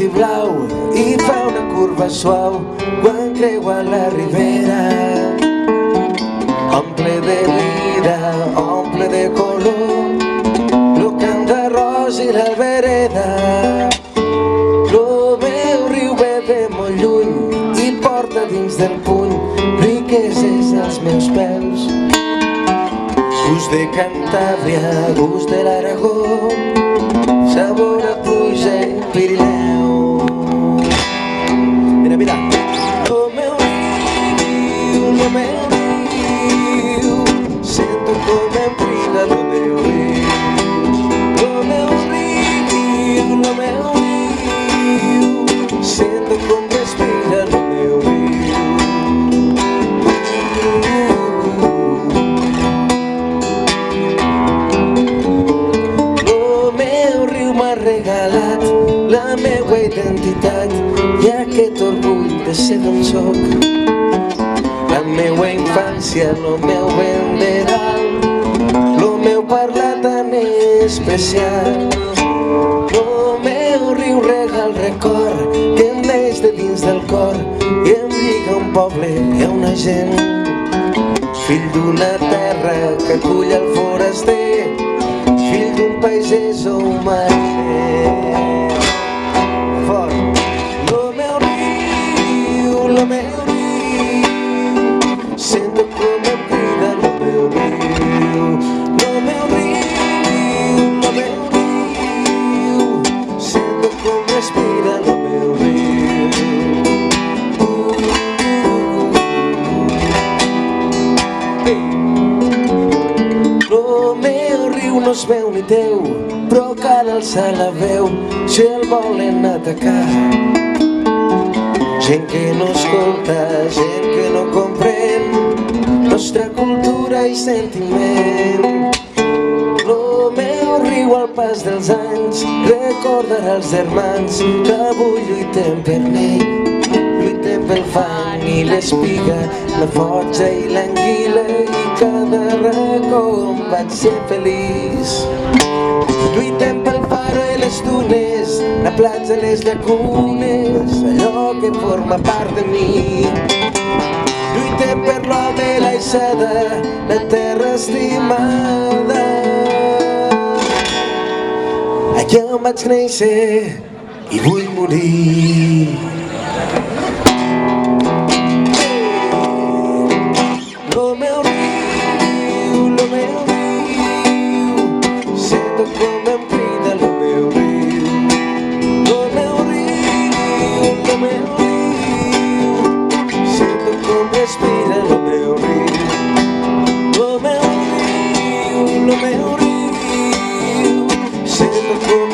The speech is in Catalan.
blau i fa una curva suau quan creua la ribera. Omple de vida, omple de color, lo camp d'arròs i la vereda. Lo meu riu ve de molt lluny i porta dins del puny riqueses als meus peus. Gust de Cantàbria, gust de l'Aragó, sabor a pluja i Pirineu. Mira, mira. Lo meu riu, sento com em crida lo meu riu. Lo meu riu, sento com respira lo meu riu. M'ha regalat la meua identitat i aquest orgull de ser d'on soc. La meua infància, lo meu venderal, lo meu parlar tan especial. Lo meu riu rega el record que em neix de dins del cor i em lliga un poble i una gent. Fill d'una terra que acull el foraster, fill d'un pagès o un mariner. Fort. Lo meu riu, sento com em crida lo meu riu. Lo meu riu, sento com respira lo meu riu. Lo meu riu no es veu ni teu, però cal alçar la veu si el volen atacar. Gent que no escolta, gent que no comprèn nostra cultura i sentiment. Lo meu riu al pas dels anys recordarà els germans que avui lluitem per n'ell. Lluitem pel fang i l'espiga, la forja i l'anguila, i cada racó on vaig ser feliç. Lluitem pel faro i les dunes, la platja i les llacunes, allò que forma part de mi. Lluitem per l'home i l'aixada, la terra estimada. Allà on vaig néixer i vull morir. Lo meu riu, sento com em crida lo meu riu. Lo meu riu, sento com respira lo meu riu. Lo meu riu, sento com